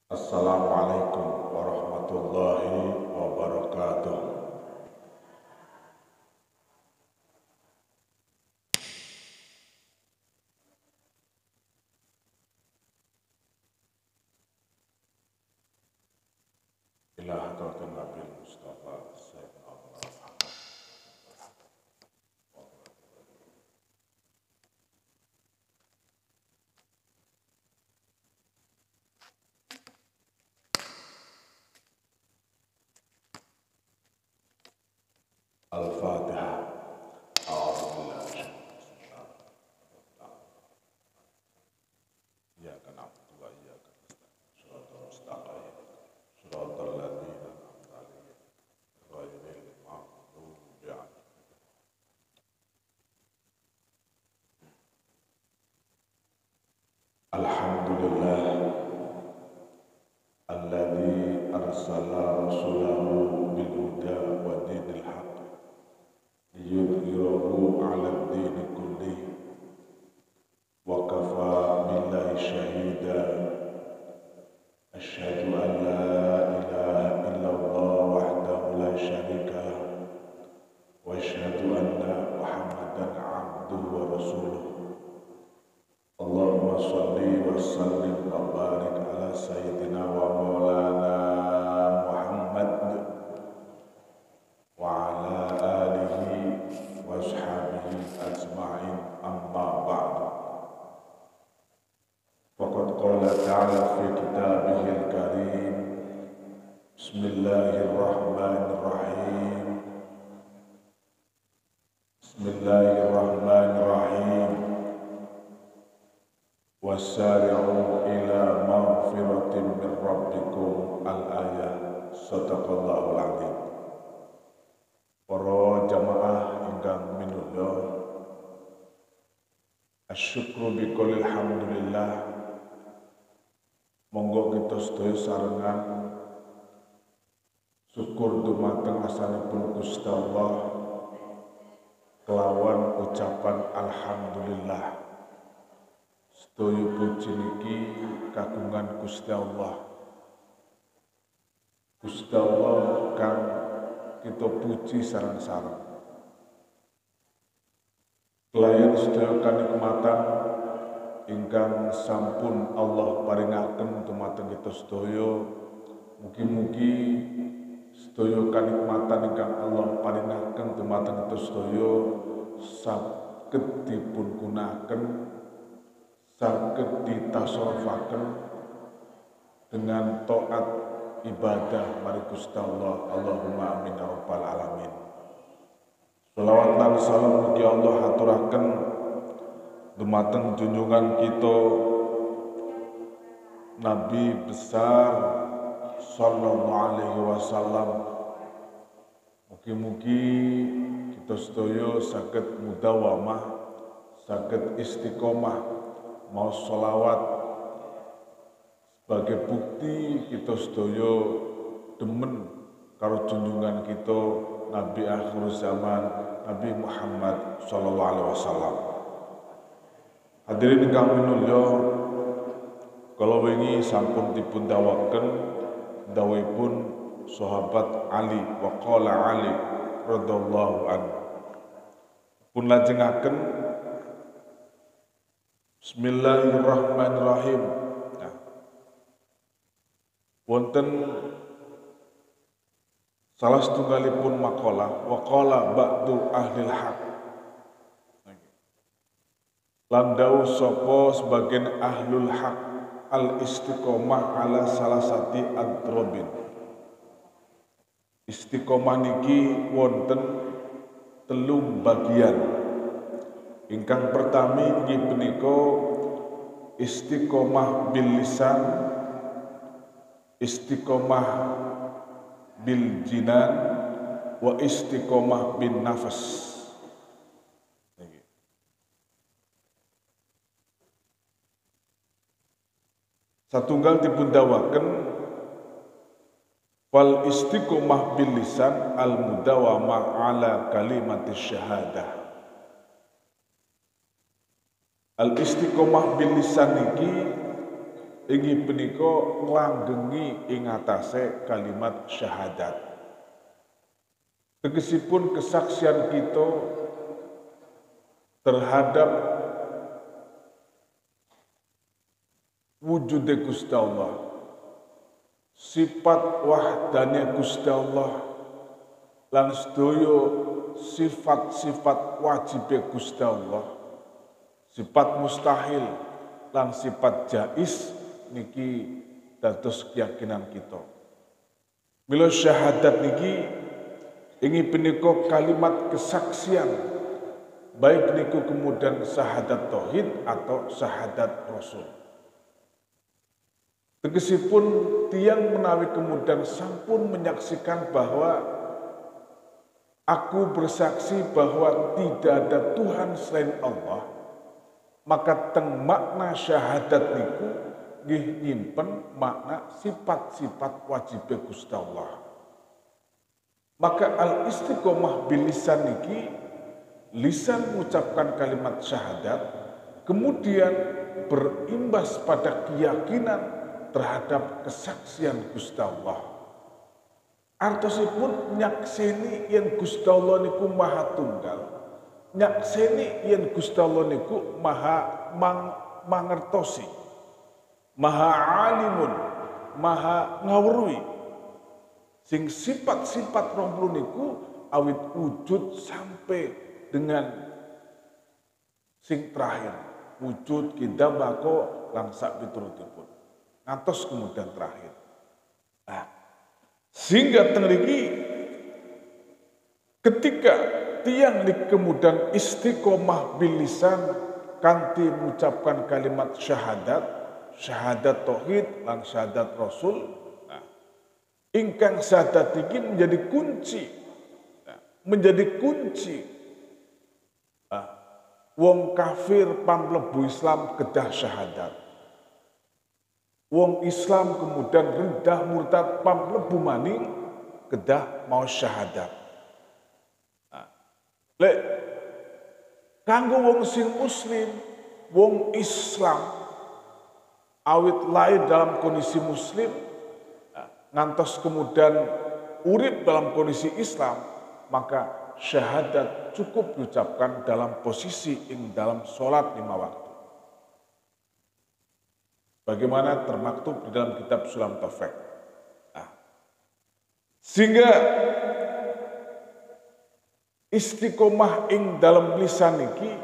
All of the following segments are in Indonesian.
Assalamualaikum warahmatullahi wabarakatuh. Ila hadratin Nabi Mustafa Sayyidina Muhammad. Al-Fatihah. A'udzubillahi Iyyaka na'budu wa iyyaka nasta'in. Shiratal mustaqim. Shiratal ladzina an'amta 'alaihim ghairil maghdubi 'alaihim. Alhamdulillah alladzi arsala rasulahu bil huda wa dinil haqq liyudhhirahu 'alad dini kullihi wa kafa billahi shahida. Asyhadu an la ilaha illallah wahdahu la syarika lah wa asyhadu anna Muhammadan 'abduhu wa rasuluh. Allahumma shalli wa sallim wa barik ala sayyidina wa maulana Muhammad wa ala alihi wa ashabihi ajma'in, amma ba'du. Faqad qala ta'ala fi kitabihil karim, Bismillahirrahmanirrahim. Bismillahirrahmanirrahim. Wasari'u ila maghfiratin min rabbikum, al-ayah. Shadaqallahul adzim. Para jamaah ingkang minulya, asyukru biqaulil hamdulillah. Monggo kita sedaya sarengan syukur dumateng asanipun Gusti Allah kelawan ucapan alhamdulillah. Sedaya puji niki kagungan Gusti Allah. Gusti Allah kang kita puji sareng-sareng. Kelayan sedaya kanikmatan ingkang sampun Allah paringaken dumateng kita sedaya. Mugi-mugi sedaya kanikmatan ingkang Allah paringaken dumateng kita sedaya saged dipun gunakaken, saged ditasarrufaken dengan taat ibadah mari Gusti Allah. Allahumma amin ya rabbal alamin. Shalawat lan salam mugi Allah aturaken dumateng junjungan kita Nabi besar sallallahu alaihi wasallam. Mugi-mugi kita sedaya saged mudawamah, saged istiqomah mau sholawat sebagai bukti kita sedaya demen karo junjungan kita Nabi akhir zaman, Nabi Muhammad sallallahu alaihi wasallam. Hadirin ingkang minulya, kala wingi sampun dipun dawaken dawuhipun sahabat Ali wa qala Ali radhiyallahu anhu. Pun lajengaken Bismillahirrahmanirrahim. Nah, wonten salah setunggalipun makalah wa qala ba'du ahlil haq. Landau sapa sebagian ahlul haq al istiqomah ala salasati adrobin. Istiqomah niki wonten telung bagian. Ingkang pertami inggih punika istiqomah bil lisan, istiqomah bil jinan, wa istiqomah bin nafas. Satunggal dipun dawaken wal istiqomah bil lisan al mudawamah ala kalimatis syahadah. Al istiqomah bil lisan niki inggih punika nglanggengi ing atase kalimat syahadat. Tegesipun kesaksian kita terhadap wujude Gusti Allah, sifat wahdane Gusti Allah, lan sedaya sifat-sifat wajibe Gusti Allah, sifat mustahil lan sifat jais niki dados keyakinan kita. Mila syahadat niki inggih punika kalimat kesaksian, baik niku kemudian syahadat tauhid atau syahadat rasul. Tegesipun tiang menawi kemudian sampun menyaksikan bahwa aku bersaksi bahwa tidak ada Tuhan selain Allah, maka teng makna syahadat niku nggih nyimpen makna sifat-sifat wajib Gusti Allah. Maka al-istiqomah bil lisan niki, lisan mengucapkan kalimat syahadat, kemudian berimbas pada keyakinan terhadap kesaksian Gusti Allah. Artosipun nyakseni yen Gusti Allah niku maha tunggal, nyakseni yen Gusti Allah niku maha mangertosi, maha alimun, maha ngawruhi. Sing sifat-sifat 20 niku awit wujud sampai dengan sing terakhir, wujud kidambako lan sak piturutipun. Ngantos kemudian terakhir. Nah, sehingga tengriki ketika tiang di kemudian istiqomah bil lisan kanthi mengucapkan kalimat syahadat, syahadat tauhid lan syahadat rasul, nah, ingkang syahadat iki menjadi kunci, nah, menjadi kunci. Nah, wong kafir pamlebu Islam kedah syahadat. Wong Islam kemudian rendah murtad pamlebu maning kedah mau syahadat. Nah, lek kanggo wong sing muslim, wong Islam awit lahir dalam kondisi muslim, ngantos kemudian urip dalam kondisi Islam, maka syahadat cukup diucapkan dalam posisi dalam sholat 5 waktu. Bagaimana termaktub di dalam kitab Sulam Taufik. Nah, sehingga istiqomah ing dalam lisan niki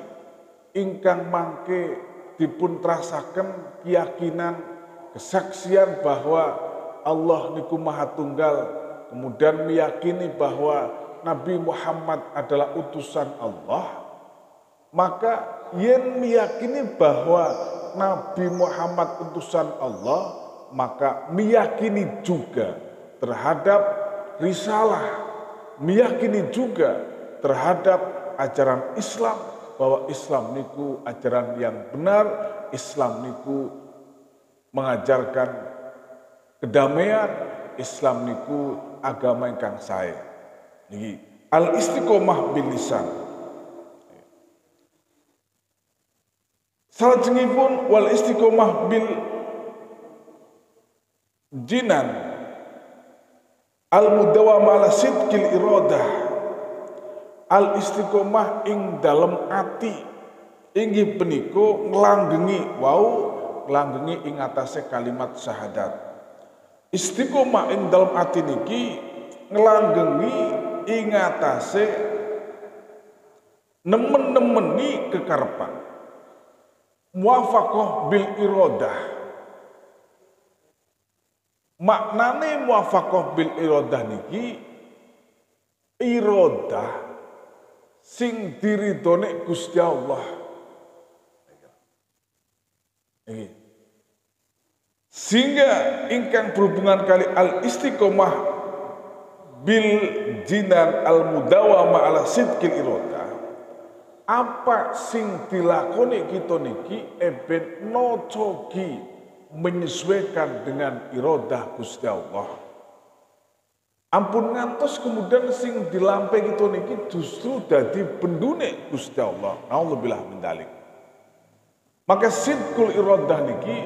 ingkang mangke dipun trasaken keyakinan kesaksian bahwa Allah niku Maha Tunggal, kemudian meyakini bahwa Nabi Muhammad adalah utusan Allah, maka yen meyakini bahwa Nabi Muhammad utusan Allah, maka meyakini juga terhadap risalah, meyakini juga terhadap ajaran Islam, bahwa Islam niku ajaran yang benar, Islam niku mengajarkan kedamaian, Islam niku agama ingkang sae. Niki al-istiqomah bil lisan. Salajengipun wal istiqomah bil jinan al mudawamah ala sidqil iradah, al istiqomah ing dalem ati inggih punika nglanggengi nglanggengi ing atase kalimat syahadat. Istiqomah ing dalem ati niki nglanggengi ing atase nemen-nemeni kekarepan. Muwafaqah bil iradah. Maknane muwafaqah bil iradah niki iradah sing diridhone Gusti Allah. Sehingga ingkang berhubungan kali al istiqomah bil jinan al mudawama ala sidqil iradah, apa sing dilakoni kita niki eben nocogi menyesuaikan dengan iradah Gusti Allah. Ampun ngantos kemudian sing dilampe kita niki justru dadi bendune Gusti Allah. Nauzubillah min dzalik. Maka sidqul iradah niki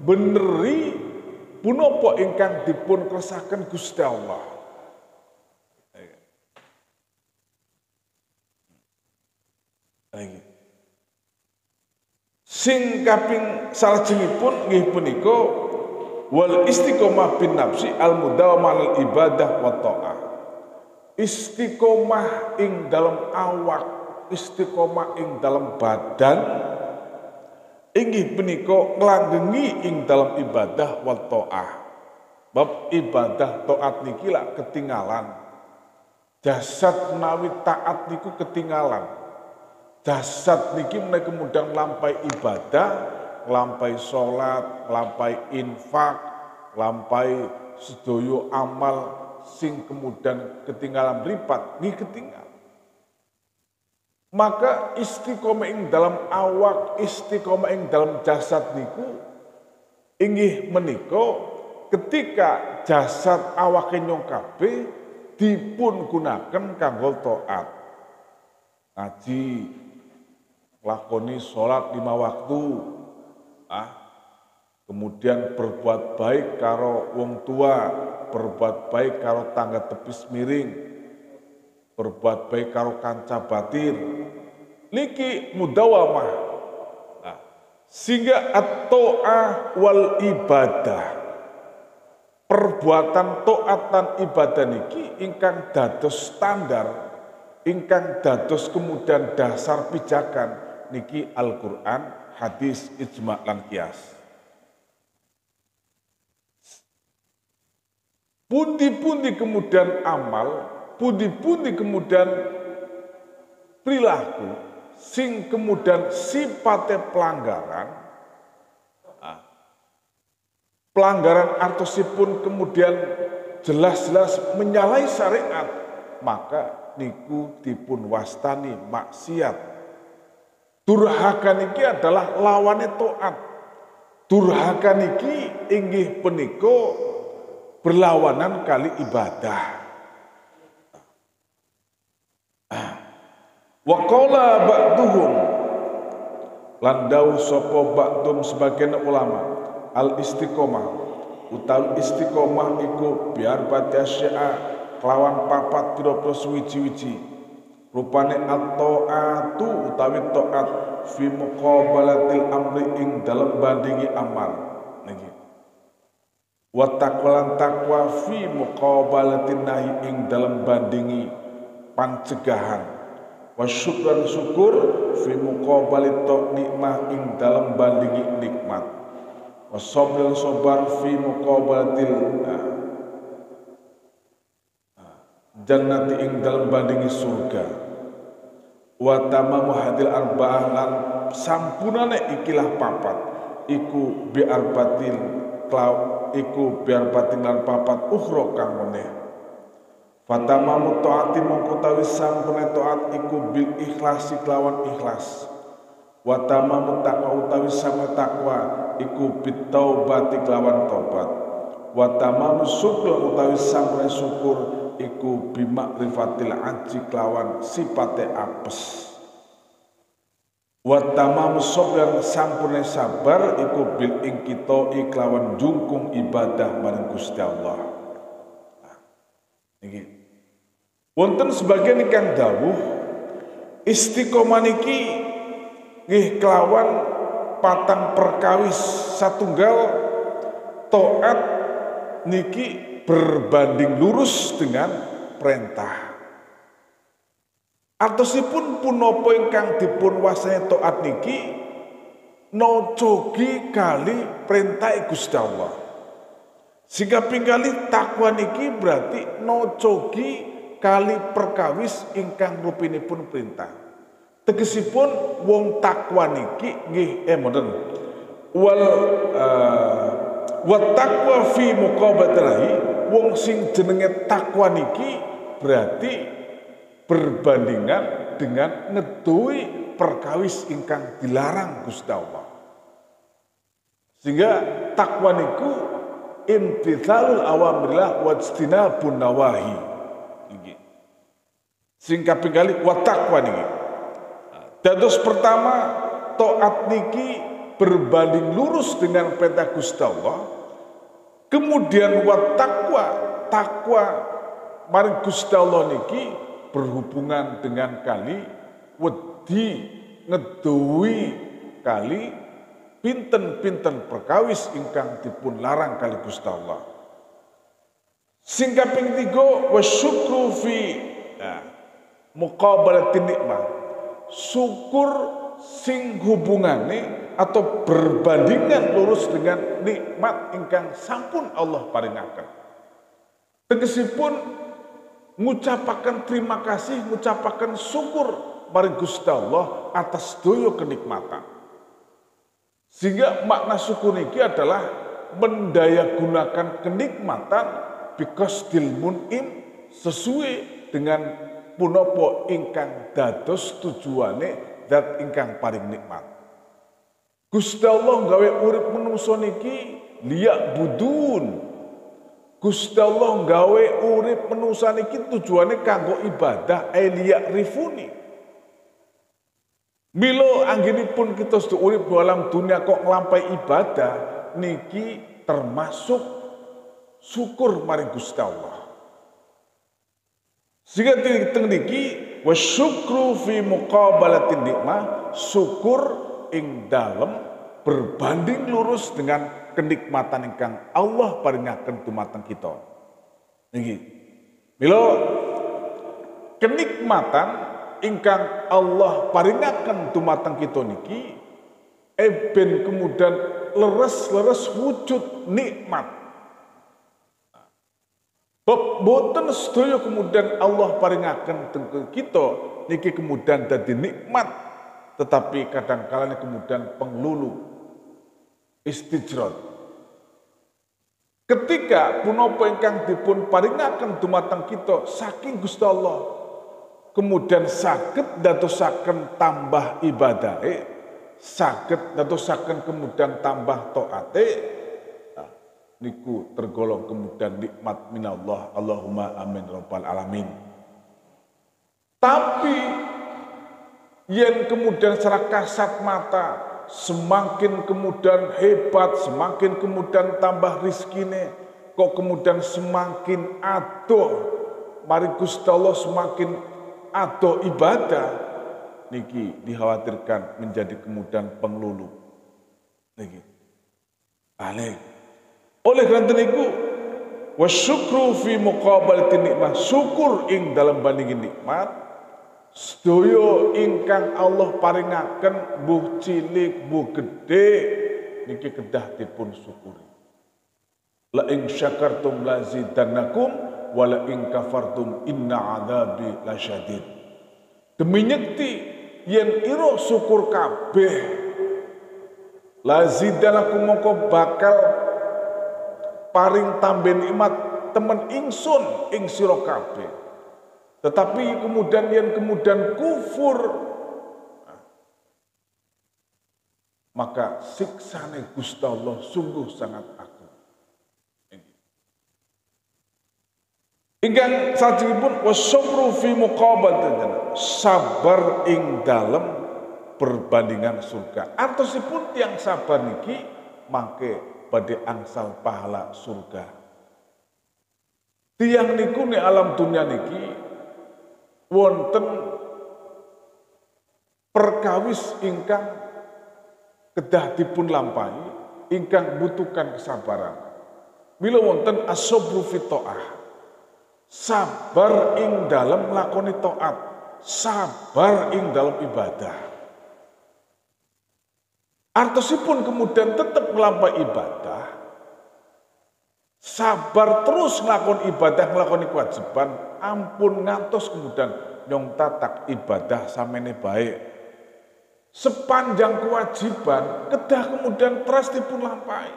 beneri punapa ingkang dipun kersakaken Gusti Allah. Sing kaping salajengipun nggih punika wal istiqomah bin nafsi al mudawamah al ibadah wa ta'ah. Istiqomah ing dalam awak, istiqomah ing dalam badan, inggih punika nglanggenggi ing dalam ibadah wa ta'ah. Bab ibadah taat niki lak ketinggalan. Jasad menawi taat niku ketinggalan. Jasad niki menawi kemudian lampai ibadah, lampai sholat, lampai infak, lampai sedoyo amal sing kemudian ketinggalan mripat, nggih ketinggalan. Maka istiqomah ing dalam awak, istiqomah ing dalam jasad niku inggih menika ketika jasad awake nyong kabeh dipun gunaken kanggo taat. Ngaji, lakoni sholat 5 waktu, kemudian berbuat baik karo wong tua, berbuat baik karo tangga tepis miring, berbuat baik karo kanca batir, niki mudawamah. Sehingga at-ta'ah wal ibadah, perbuatan taat lan ibadah niki ingkang dados standar, ingkang dados kemudian dasar pijakan niki Al-Qur'an, hadis, ijma' lan qiyas. Pundi-pundi kemudian amal, pundi-pundi kemudian perilaku sing kemudian sifatnya pelanggaran artosipun kemudian jelas-jelas menyalahi syariat, maka niku dipun wastani maksiat. Durhaka niki adalah lawane taat. Durhaka niki inggih punika berlawanan kali ibadah. Wa qala ba'duhum, landau sapa ba'dum sebagian ulama, al istiqomah utawi istiqomah iku biar batasya kelawan papat pira-pira suwiji-wiji. Rupane at-ta'atu utawi taat fi muqabalatil amri ing dalem bandingi amal niki. Wa taqwalan taqwa fi muqabalatin nahi ing dalem bandingi pancegahan. Wa syukran syukur fi muqabalit nikmah ing dalem bandingi nikmat. Wa sabrul sabar fi muqabalatil jannati ing dalem bandingi surga. Wa tamamu hadil arba'ah lan sampunane ikilah papat iku biar batil lan papat ukhra kang meneh. Fatamamu taati mongko sampune taat iku bil ikhlasi kelawan ikhlas. Wa tamamu taqwa utawi sampune takwa iku bit taubati kelawan tobat. Wa tamamu syukur utawi sampune syukur iku bimakrifatil aji kelawan sipate apes. Wa tamamu sabr sampurne sabar iku bil ingkitoi kelawan jungkung ibadah maring Gusti Allah. Niki wonten sebagian ingkang dawuh istiqomah niki nggih kelawan patang perkawis satunggal taat niki berbanding lurus dengan perintah. Artosipun punapa ingkang dipun wasani taat niki nojogi kali perintah Gusti Allah. Sehingga pinggali takwa niki berarti nojogi kali perkawis ingkang rupinipun perintah. Tegesipun wong takwa niki nggih mboten wa taqwa fi muqabalahi, wong sing jenenge takwa niki berarti berbandingan dengan ngedoi perkawis ingkang dilarang Gusti Allah. Sehingga takwa niku imtithalul awamirillah wa ijtinabun nawahi. Nggih. Sing kaping kali wa takwa niki. Dados pertama taat niki berbanding lurus dengan perintah Gusti Allah. Kemudian wa takwa maring Gusti Allah niki berhubungan dengan kali wedi ngeduwi kali pinten-pinten perkawis ingkang dipun larang kali Gusti Allah. Sing kaping 3 wasyukru fi muqabalatin nikmah. Syukur sing hubungane atau berbandingan lurus dengan nikmat ingkang sampun Allah paringaken. Tegesipun ngucapaken terima kasih, ngucapaken syukur maring Gusti Allah atas doyo kenikmatan. Sehingga makna syukur niki adalah mendayagunakan kenikmatan because mun'im sesuai dengan punapa ingkang dados tujuane zat ingkang paling nikmat. Gusti Allah gawe urip manungsa niki liyak budun. Gusti Allah gawe urip manungsa niki tujuane kanggo ibadah liyak rifuni. Milo anggenipun kita sedaya urip dalam dunia kok nglampahi ibadah niki termasuk syukur maring Gusti Allah. Sehingga teng niki wasyukru fi muqabalatin nikmah, syukur ing dalem berbanding lurus dengan kenikmatan ingkang Allah paringaken dumateng kita. Niki. Milo kenikmatan ingkang Allah paringaken dumateng kita niki ben kemudian leres-leres wujud nikmat. Boten sedaya kemudian Allah paringaken teng kita niki kemudian dadi nikmat, tetapi kadang-kala kemudian penglulu istijrad. Ketika punapa ingkang dipun paringaken dumateng kita saking Gusti Allah kemudian saged dadosaken tambah ibadahe, saged dadosaken kemudian tambah taate, niku tergolong kemudian nikmat minallah. Allahumma amin rabbal alamin. Tapi yen kemudian secara kasat mata semakin kemudian hebat, semakin kemudian tambah rizkine, kok kemudian semakin adoh mari Gusti Allah, semakin atau ibadah niki dikhawatirkan menjadi kemudian penglulu niki. Oleh karena niku wasyukru fi muqabalatin nikmah, syukur ing dalam bandingin nikmat sedaya ingkang Allah paringaken mbuh cilik mbuh gedhe niki kedah dipun syukuri. La ing syakartum lazidannakum wala ing kafartum inna adzabi lasyadid. Demi nyekti yen ira syukur kabeh lazidanakum mongko bakal paring tambah nikmat temen ingsun ing sira kabeh. Tetapi kemudian yen kemudian kufur, maka siksane Gusti Allah sungguh sangat agung. Ingkang sajengipun wasyukru fi muqabalatin, sabar ing dalem perbandingan surga. Artosipun tiang sabar niki mangke badhe angsal pahala surga. Tiang niku ning alam dunia niki wonten perkawis ingkang kedah dipun lampahi ingkang butuhkan kesabaran. Mila wonten as-sabru fi ta'ah, sabar ing dalam lakoni taat, sabar ing dalam ibadah. Artosipun kemudian tetap melampaui ibadah, sabar terus nglakoni ibadah, nglakoni kewajiban, ampun ngantos kemudian nyong tatak ibadah samene baik. Sepanjang kewajiban kedah kemudian terus dipun lampahi.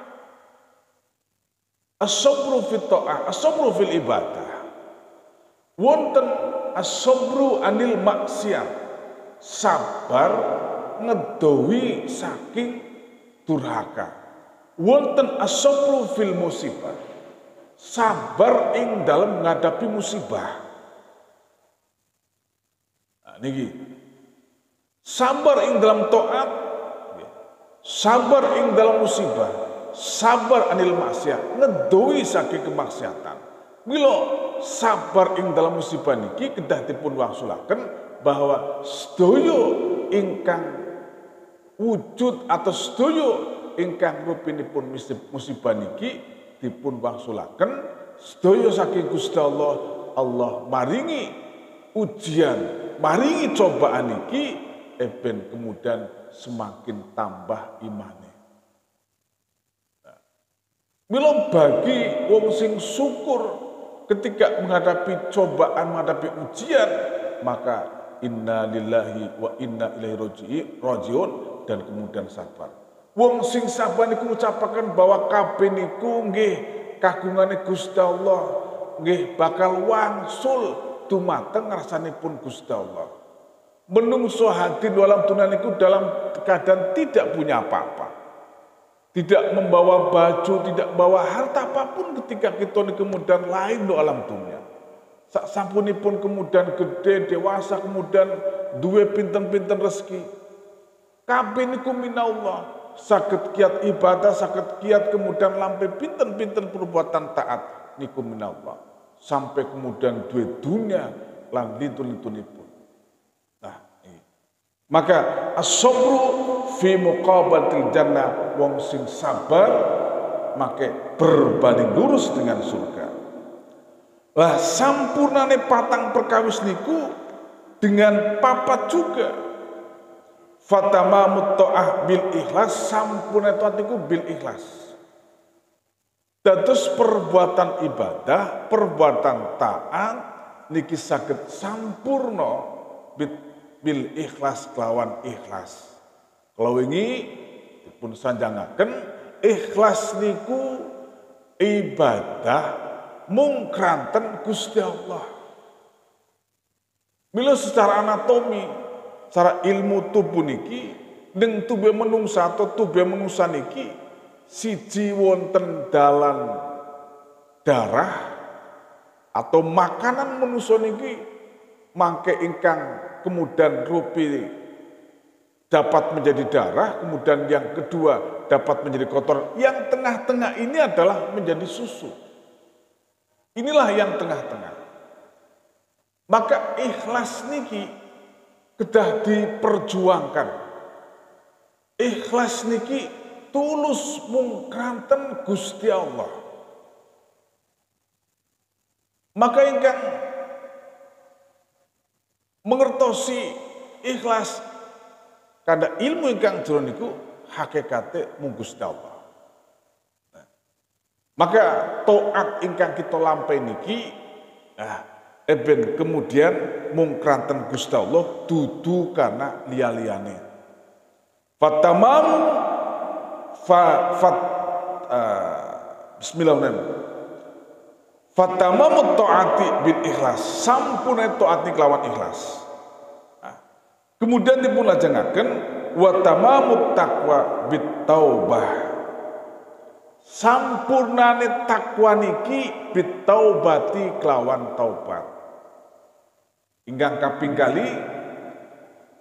As-sabru fit ta'ah, as-sabru fil ibadah. Wonten as-sabru anil maksiat, sabar ngedowi saking durhaka. Wonten as-sabru fil musibah, sabar ing dalam menghadapi musibah. Nah, niki sabar ing dalam taat, sabar ing dalam musibah, sabar anil maksiat, ngedowi saking kemaksiatan. Milo sabar ing dalam musibah niki kedah dipun wangsulaken bahwa sedaya ingkang wujud atau sedaya ingkang rupinipun musibah niki dipun wangsulaken sedaya saking Gusti Allah. Allah maringi ujian, maringi cobaan niki ben kemudian semakin tambah imane. Mila bagi wong sing syukur ketika menghadapi cobaan, menghadapi ujian, maka inna lillahi wa inna ilaihi rajiun dan kemudian sabar. Wong sing sabar niku ngucapaken bahwa kabeh niku nggih kagungane Gusti Allah, nggih bakal wangsul dumateng ngarsanipun Gusti Allah. Menungso hadir dalam dunia niku dalam keadaan tidak punya apa-apa, tidak membawa baju, tidak bawa harta apapun ketika kita ini kemudian lain do alam dunia. Sak sampunipun kemudian gede, dewasa, kemudian duwe pinten-pinten rezeki. Kabeh niku minallah, saged kiat ibadah, saged kiat kemudian lampe pinten-pinten perbuatan taat niku minallah. Sampai kemudian duwe dunia lan litun-litunipun. Nah, ini. Maka as-sabru fi muqabalatil jannah, wong sing sabar make berbanding lurus dengan surga. Lah sampurnane patang perkawis niku dengan papat juga. Fatamamut ta'ah bil ikhlas, sampurna taat niku bil ikhlas. Dados perbuatan ibadah, perbuatan taat niki saged sampurna bil ikhlas kelawan ikhlas. Kalau ini dipun sanjangaken ikhlas niku ibadah mung kranten Gusti Allah. Mila secara anatomi, secara ilmu tubuh niki, ning tubuh menungsa atau tubuh menungsa niki siji wonten dalan darah atau makanan menungsa niki mangke ingkang kemudian rupi dapat menjadi darah, kemudian yang kedua dapat menjadi kotor, yang tengah-tengah ini adalah menjadi susu. Inilah yang tengah-tengah. Maka ikhlas niki kedah diperjuangkan. Ikhlas niki tulus mung kranten Gusti Allah. Maka ingkang mengertosi ikhlas kada ilmu ingkang jero niku hakikate mung Gusti Allah. Nah, maka taat ingkang kita lampahi niki eben kemudian mung kranten Gusti Allah dudu karena liya-liyane. Fatamam bismillahirrahmanirrahim. Fatamamut taati bil ikhlas, sampune taat kelawan ikhlas. Kemudian dipun lajengaken wa tamamut taqwa bit taubah. Sampurnane takwa niki bit taubati kelawan taubat. Ingkang kaping kali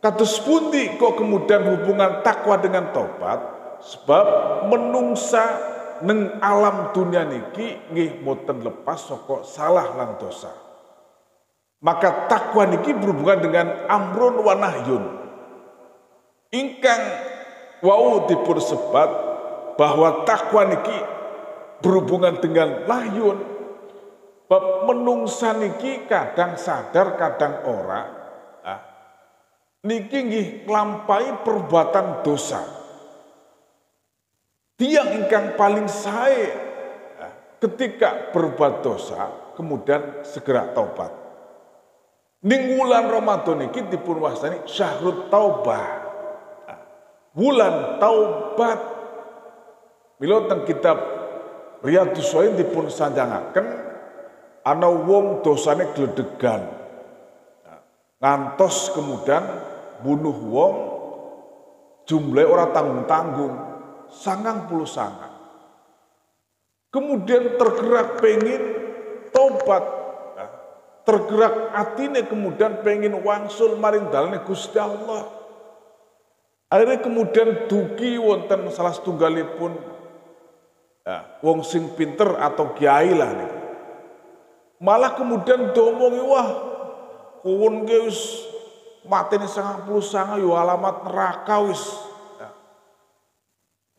kados pundi kok kemudian hubungan takwa dengan taubat? Sebab menungsa neng alam dunia niki nggih boten lepas saka salah lan dosa. Maka takwa niki berhubungan dengan amrun wa nahyun. Ingkang wau dipun sebat bahwa takwa niki berhubungan dengan nahyun. Bab menungsa niki kadang sadar kadang ora. Niki nggih nglampahi perbuatan dosa. Tiang ingkang paling sae ketika berbuat dosa kemudian segera taubat. Ning wulan Ramadan iki dipun wastani syahrut taubah. Wulan taubat. Mila teng kitab Riyadhus Shalihin dipun sanjangaken ana wong dosane gledegan. Ngantos kemudian bunuh wong jumlahe ora tanggung-tanggung. 99. Kemudian tergerak pengin tobat, tergerak atine kemudian pengin wangsul maring dalane Gusti Allah. Akhirnya kemudian dugi wonten salah setunggalipun wong sing pinter atau kiai lah nih. Malah kemudian domongi, wah kuwon ki wis mateni 99 yo alamat neraka wis.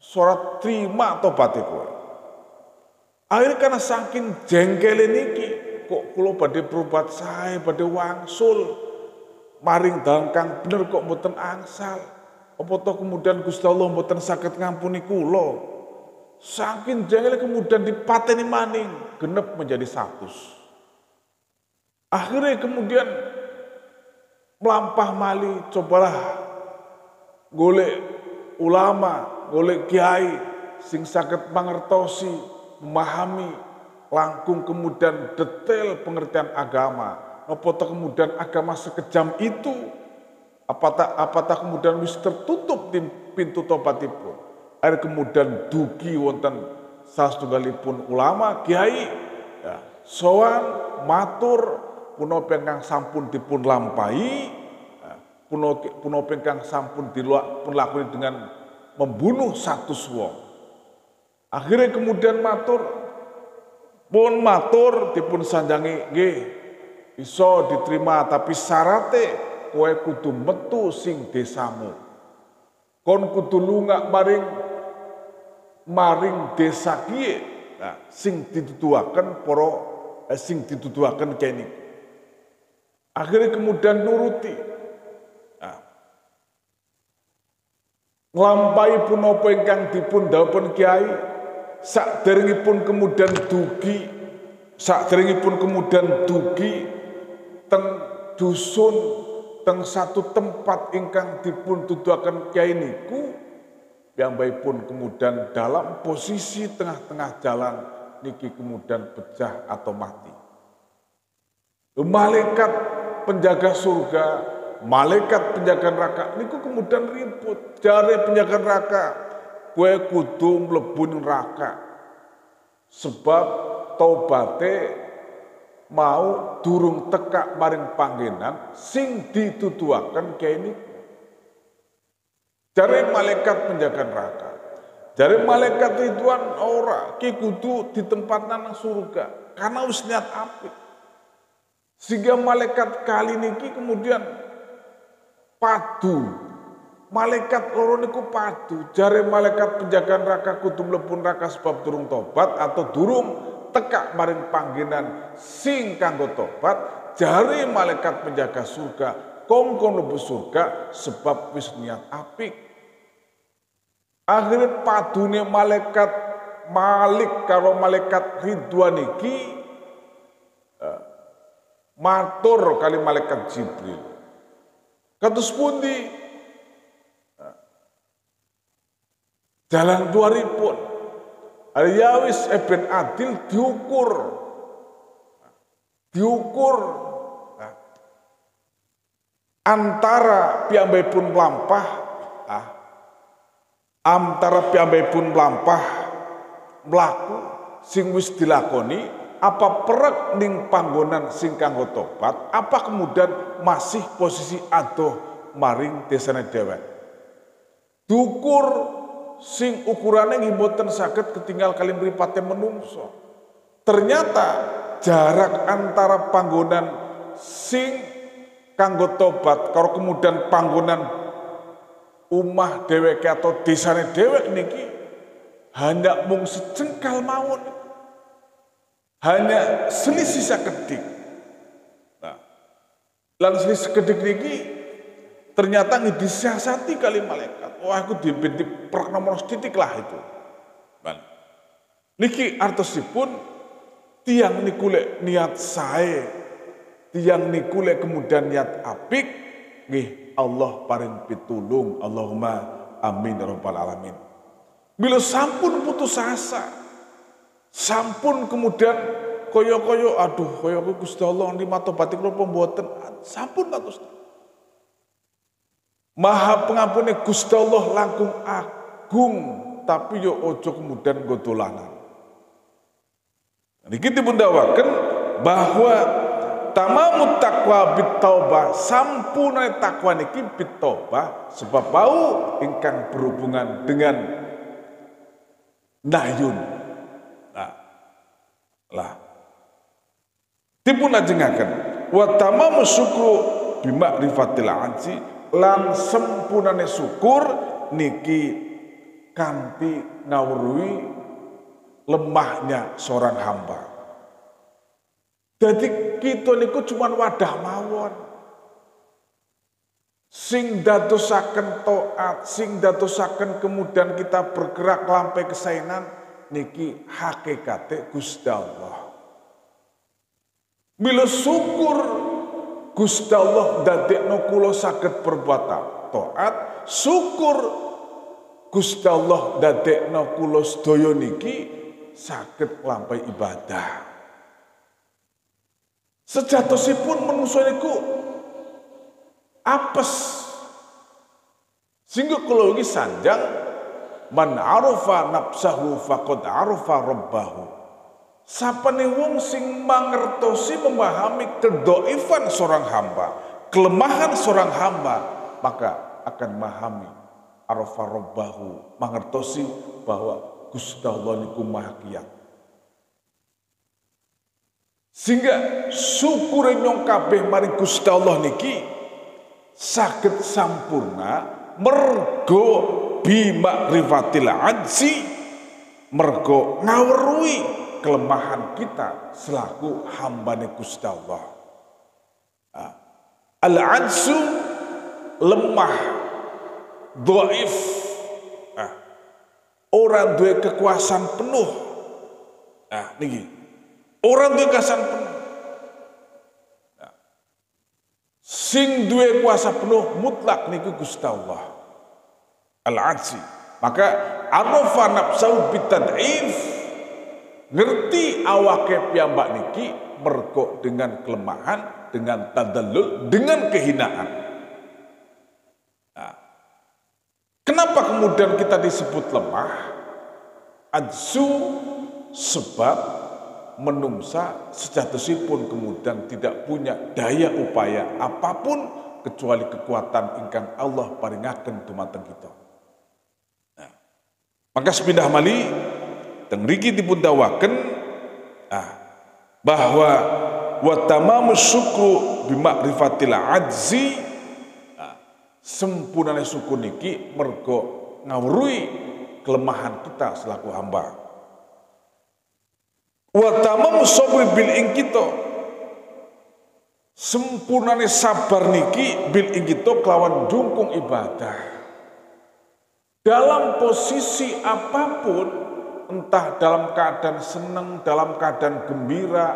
Surat terima tobaté kowe. Akhirnya karena saking jengkel niki, kok kula badhe berobat sae, badhe wangsul maring dalan kang bener kok mboten angsal. Apa to kemudian Gusti Allah mboten saged ngampuni kula. Saking jengkel kemudian dipateni maning, genep menjadi 100. Akhirnya kemudian melampah mali, cobalah golek ulama, golek kiai sing saged mangertosi, memahami langkung kemudian detail pengertian agama. Apa kemudian agama sekejam itu? Apatah kemudian wis tertutup di pintu tobatipun. Akhir kemudian dugi wonten salah setunggalipun ulama kiai ya, sowan matur punapa ingkang sampun dipun lampahi, punapa ingkang sampun dipun lakoni dengan membunuh 100 wong. Akhirnya kemudian matur dipun sanjangi nggih iso diterima, tapi syaratnya kowe kudu metu sing desamu. Kon kudu lunga maring desa kiye. Nah, sing dituduhaken sing dituduhaken kene. Akhirnya kemudian nuruti. Nah, nglampahi punapa ingkang dipun dawuhaken kiai, saderengipun kemudian dugi teng dusun, teng satu tempat ingkang dipun tuduhaken kiai niku, piyambakipun kemudian dalam posisi tengah-tengah jalan niki kemudian pecah atau mati. Malaikat penjaga surga, malaikat penjaga neraka niku kemudian ribut. Jare penjaga neraka, kowe kudu mlebu neraka. Sebab taubate mau durung tekak maring panggenan sing dituduhaken kene. Jare malaikat penjaga neraka, jare malaikat Ridwan ora ki kudu ditempatna nang surga karena wis niat apik. Sehingga malaikat kali niki kemudian padu. Malaikat loro niku padu. Jare malaikat penjaga neraka kudu mlebu neraka sebab durung tobat atau durung tekak maring panggenan sing kanggo tobat. Jare malaikat penjaga surga kongkon mlebu surga sebab wis niat apik. Akhirnya padune malaikat Malik karo malaikat Ridwan iki matur kali malaikat Jibril. Kados pundi jalan keluaripun. Yawis Ibn Adil diukur antara piyambakipun mlampah mlaku sing wis dilakoni, apa perek ning panggonan sing kanggo tobat, apa kemudian masih posisi adoh maring desane dhewek. Dukur sing ukurane nggih mboten saged ketinggal kali mripate menungso. Ternyata jarak antara panggonan sing kanggo tobat karo kemudian panggonan umah dheweke atau desane dhewek niki hanya mung sejengkal mawon. Hanya selisih sakedik. Nah, lan selisih sakedik niki ternyata disiasati kali malaikat. Wah, aku dibinti per nomor titik lah itu. Nah, niki artosipun tiang niku lek niat sae, tiang niku lek kemudian niat apik, nggih Allah paring pitulung. Allahumma amin ya rabbal alamin. Bila sampun putus asa, sampun kemudian koyo-koyo aduh koyo Gusti Allah nrimo tobat kula mboten, sampun kados. Maha pengampune Gusti Allah langkung agung, tapi yo ojo kemudian nggo dolanan. Niki dipun dawaken bahwa tamamu taqwa bitaubah, sampurna takwa niki bitaubah sebab bau ingkang berhubungan dengan nahyun. Lah dipun ajengaken wa tamamu syukru bima'rifatil aji, lan sempurnane syukur niki kanthi ngawruhi lemahnya seorang hamba. Jadi kita niku cuma wadah mawon sing dadosaken taat, sing dadosaken kemudian kita bergerak lampai kesainan niki hakikate Gusti Allah. Mila syukur Gusti Allah dadekno kula saged berbuat taat, syukur Gusti Allah dadekno kula sedaya niki saged lampai ibadah. Sejatosipun manungsa niku apes. Sehingga kula iki sanjang man arafa nafsahu faqad arafa rabbahu. Sapane wong sing mangertosi memahami kedoifan seorang hamba, kelemahan seorang hamba, maka akan memahami arafa rabbahu, mangertosi bahwa Gusti Allah niku Maha Kiyat. Sehingga syukur nyong kabeh maring Gusti Allah niki saged sampurna mergo bima'rifatil ajzi, mergo ngawruhi kelemahan kita selaku hambane Gusti Allah. Al-ajzu lemah, dhaif, orang duwe kekuasaan penuh. Niki orang duwe kekuasaan penuh. Sing duwe kuasa penuh mutlak niku Gusti Allah. Al-ajzi. Maka arafa nafsahu bitad'if, ngerti awake piyambak niki mergo dengan kelemahan, dengan tadallul, dengan kehinaan. Kenapa kemudian kita disebut lemah? Ajzu sebab menungsa sejatosipun kemudian tidak punya daya upaya apapun kecuali kekuatan ingkang Allah paringaken dumateng kita. Maka sepindah mali teng mriki dipun dawaken bahwa wa tamamu syukru bima'rifatil ajzi, sempurnane syukur niki mergo ngawruhi kelemahan kita selaku hamba. Wa tamamu sabri bil ingkito, sempurnane sabar niki bil ingkito kelawan jungkung ibadah. Dalam posisi apapun, entah dalam keadaan seneng, dalam keadaan gembira,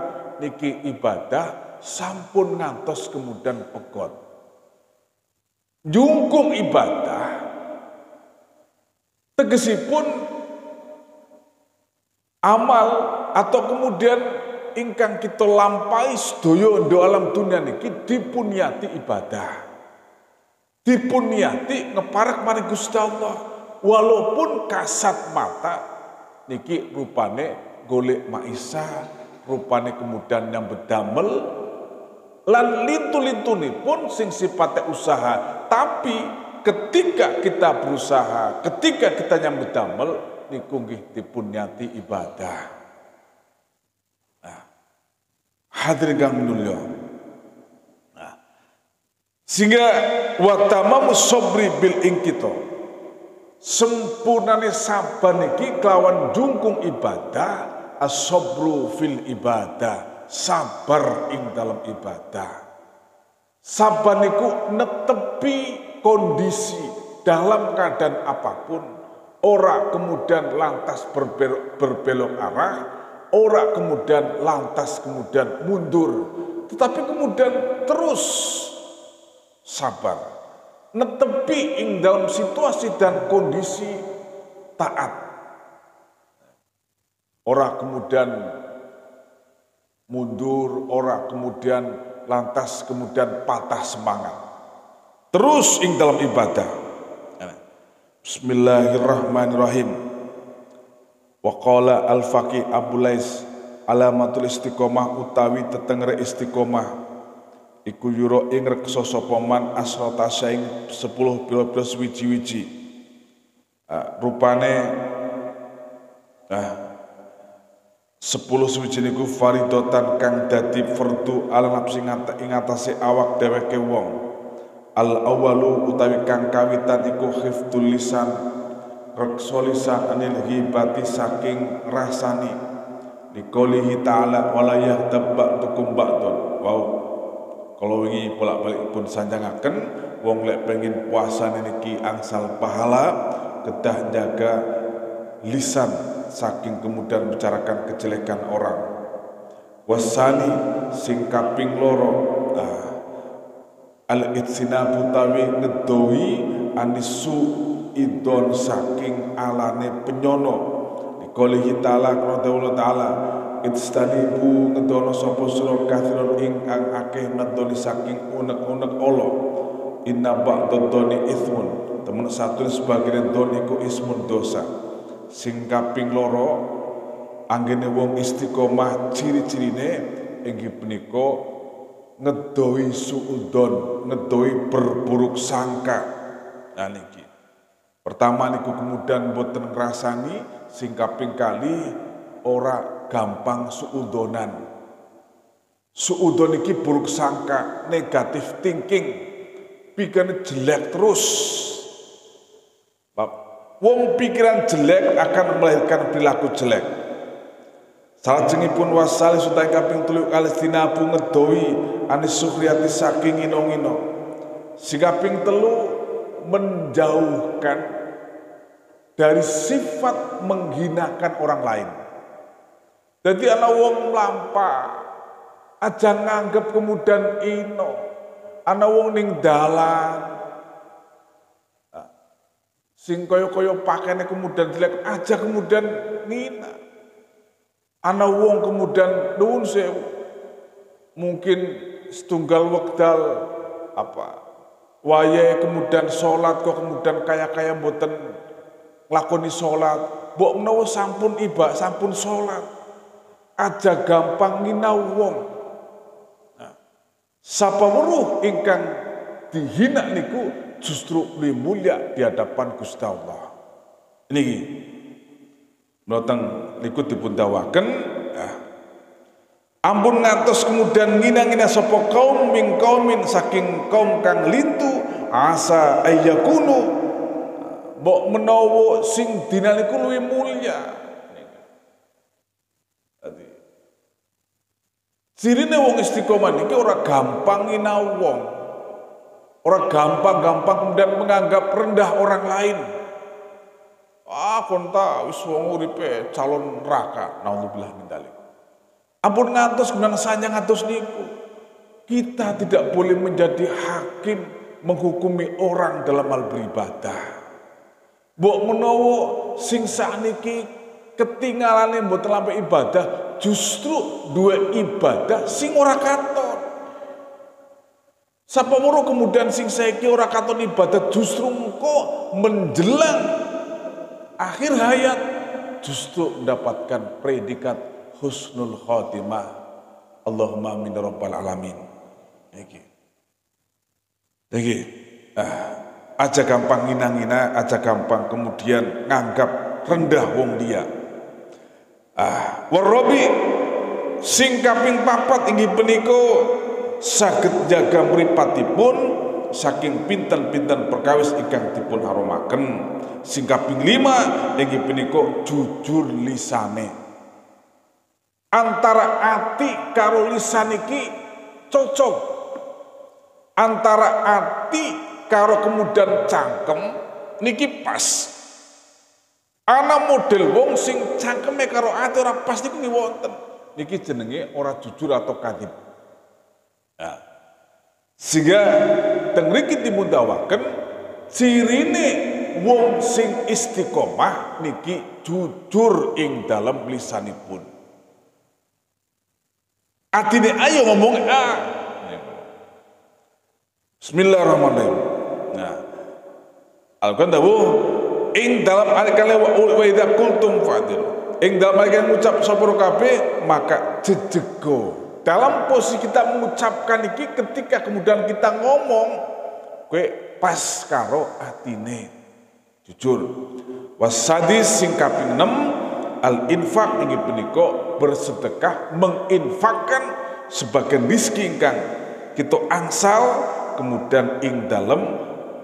niki ibadah sampun ngantos kemudian pegot. Jungkung ibadah tegesipun amal atau kemudian ingkang kita lampai sedaya ndo alam dunia niki dipunyati ibadah, dipunyati ngeparek maring Gusti Allah, walaupun kasat mata niki rupane golek maisha, rupane kemudian nyambet damel lan lintu-lintunipun sing sifatnya usaha, tapi ketika kita berusaha, ketika kita nyambet damel niku nggih dipunyati ibadah. Hadirin kang mulya. Sehingga wa tamamu sabri bil ingkito, sempurnane sabar niki kelawan jungkung ibadah, as-sabru fil ibadah, sabar ing dalam ibadah. Sabar niku netepi kondisi dalam keadaan apapun, ora kemudian lantas berbelok arah, ora kemudian lantas kemudian mundur, tetapi kemudian terus sabar, netepi ing dalam situasi dan kondisi taat. Ora kemudian mundur, ora kemudian lantas kemudian patah semangat. Terus ing dalam ibadah. Bismillahirrahmanirrahim. Wa qala al-faqih Abu Lais, alamatul istiqomah utawi tetengere istiqomah iku yura ing reksa sapa man asrata saing 10 pira-pira wiji-wiji. Rupane 10 suci niku faridotan kang dadi fardu ala nafsi ing atase awak dheweke wong. Al awalu utawi kang kawitan iku hifdzul lisan, reksa lisan anil ghibati saking rasani. Liqoulihi ta'ala wala yaghtab ba'dukum ba'dun. Wow. Kalau wingi bolak-balik pun sanjangaken wong lek pengen puasane niki angsal pahala kedah jaga lisan saking kemudian bicarakan kejelekan orang. Wasani sing kaping loro al-itsinabu tawi ngedohi anisu idon saking alane penyono. Dikolihi ta'ala kalau ta'ala itstanibu ngedono sapa sira kathirun ingkang akeh nedoni saking unek-unek Allah. Inna ba'dadoni ithmun, temen satu sebagian don iku ismun dosa. Sing kaping loro anggene wong istiqomah ciri-cirine inggih punika ngedohi suudon, ngedohi berburuk sangka. Nah niki pertama niku kemudian boten ngrasani, sing kaping kali ora gampang suudonan. Suudon iki buruk sangka, negatif thinking, pikiran jelek terus. Wong pikiran jelek akan melahirkan perilaku jelek. Salajengipun wasali sutai kaping 3 alistinabu ngedohi anis sukhriyati saking ngino-ngino. Si kaping 3 menjauhkan dari sifat menghinakan orang lain. Jadi ana wong mlampah aja nganggep kemudian ino. Ana wong ning dalan sing kaya-kaya pakaiannya kemudian jelek aja kemudian ngina. Ana wong kemudian nuwun sewu mungkin setunggal wekdal wayahe kemudian sholat kok kemudian kaya-kaya mboten nglakoni sholat, mbok menawa sampun ibadah sampun sholat aja gampang ngina wong. Sapa weruh ingkang dihina niku justru lebih mulia di hadapan Gusti Allah. Niki noteng niku dipun dawaken ampun ngantos kemudian ngina-ngina sapa kaum min kaumin saking kaum kang lintu asa ayyakunu mbok menawa sing dina niku luwih mulia. Cirine wong istiqomah niki ora gampang ngina wong. Ora gampang-gampang kemudian menganggap rendah orang lain. Konta wis wong uripe calon neraka, naudzubillah min dzalik. Ampun ngantos kemudian sanjang ngantos niku. Kita tidak boleh menjadi hakim menghukumi orang dalam hal beribadah. Mbok menawa sing sakniki ketingalane mboten lampe ibadah, justru dua ibadah sing ora katon. Sapa weruh kemudian sing saiki ora katon ibadah justru engko menjelang akhir hayat justru mendapatkan predikat husnul khotimah. Allahumma amin rabbal alamin. Iki. Aja gampang ngina-ngina, aja gampang kemudian nganggap rendah wong dia. Warabi sing kaping 4 inggih punika saged jaga mripatipun saking pinten-pinten perkawis ingkang dipun haromaken. Sing kaping 5 inggih punika jujur lisane. Antara ati karo lisan iki cocok. Antara ati karo kemudian cangkem niki pas. Ana model wong sing cangkeme karo ati ora pas niku wonten. Niki jenenge ora jujur atau kadhib. Sehingga teng mriki dipun dawaken cirine wong sing istiqomah niki jujur ing dalam lisanipun. Atine ayo ngomong Bismillahirrahmanirrahim. Al-Quran dawuh ing dalam ayat kali wa idza qultum fa'dil. Ing dalam ayat ngucap sapa kabeh maka jejego. dalam posisi kita mengucapkan iki ketika kemudian kita ngomong kowe pas karo atine jujur. Wasadis sing kaping 6 al infak inggih punika bersedekah menginfakkan sebagian rezeki ingkang kita angsal kemudian ing dalem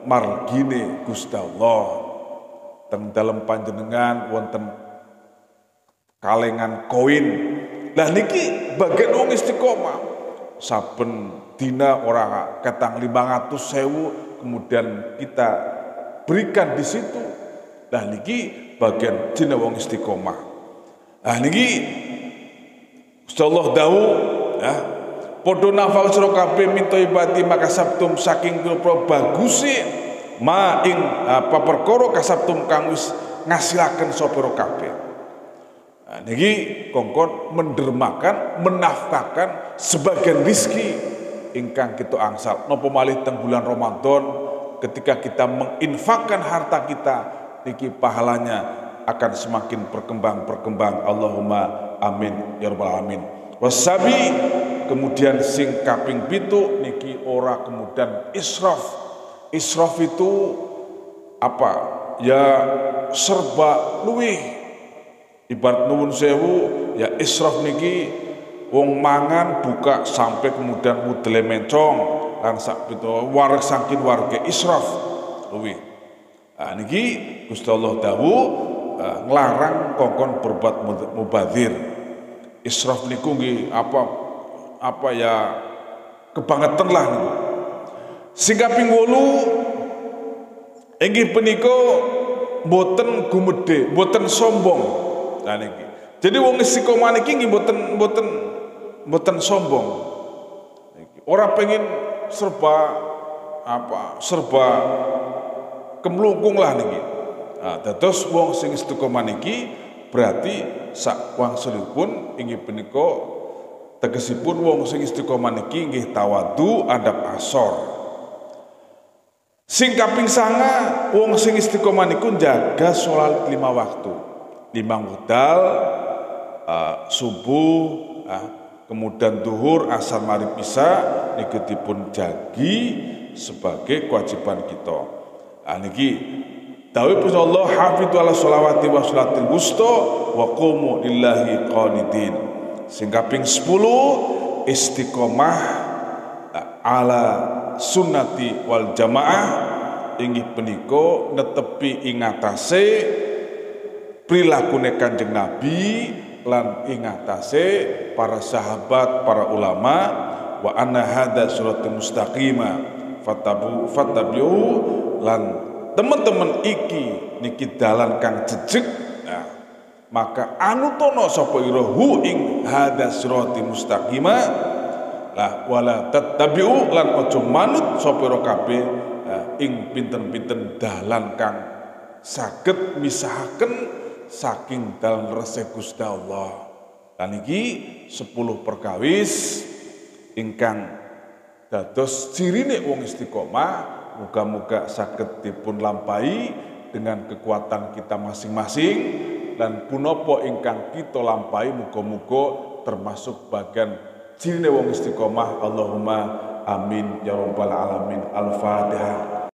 margine Gusti Allah. Teng dalem panjenengan wonten kalengan koin. Lah niki bagian wong istiqomah. Saben dina ora ketang 500.000 kemudian kita berikan di situ. Lah niki bagian dina wong istiqomah. Lah niki Gusti Allah dawuh ya, padha nafal sira kabeh min thayyibati maka sabtum saking pira bagusi ma ing apa perkara kasabtum kang wis ngasilaken sapa kabeh. Nah, niki kongkon mendermakan, menafkahkan sebagian rizki ingkang kita angsal. Napa malih teng bulan Ramadan ketika kita menginfakkan harta kita, niki pahalanya akan semakin berkembang. Allahumma amin ya rabbal alamin. Wasabi kemudian sing kaping 7 niki ora kemudian israf. Israf itu apa? Ya serba luwih. Ibarat nuwun sewu ya israf niki wong mangan buka sampai kemudian mudele mencong lan sak pitu wareg saking warga israf luwih. Nah niki Gusti Allah dawuh nglarang kongkon berbuat mubadzir. Israf niku nggih apa ya kebangetan lah niku. Sing kaping 8 inggih punika mboten gumedhe, mboten sombong. Nah niki. Jadi wong istiqomah niki nggih mboten sombong. Niki. Ora pengen serba kemlungkung lah niki. Nah, dados wong sing istiqomah niki berarti sak wangsulipun inggih punika tegesipun wong sing istiqomah niki nggih tawadu adab asor. Sing kaping 9 wong sing istiqomah niku jaga salat 5 waktu. 5 wekdal subuh kemudian duhur asar maghrib isya niku dipun jagi sebagai kewajiban kita. Niki dawuh Allah hafidhu ala sholawati wa sholatil wusta wa qumu lillahi qanitin. Sing kaping 10 istiqomah ala sunnati wal jamaah inggih punika netepi ing atase prilakune Kanjeng Nabi lan ing atase para sahabat, para ulama wa anna hadza siratal mustaqima fattabi'u lan teman-teman iki niki dalan kang jejeg. Nah, maka anutono sapa ira hu ing hadza siratal mustaqima lah wala tattabi'u lan aja manut sapa ira kabeh ing pinten-pinten dalan kang saged misahaken saking dalam resep Gusti Allah. Dan iki 10 perkawis ingkang dados cirine wong istiqomah, muga-muga saged dipun lampahi dengan kekuatan kita masing-masing dan punapa ingkang kita lampahi muga-muga termasuk bagian cirine wong istiqomah. Allahumma amin ya rabbal alamin. Al-Fatihah.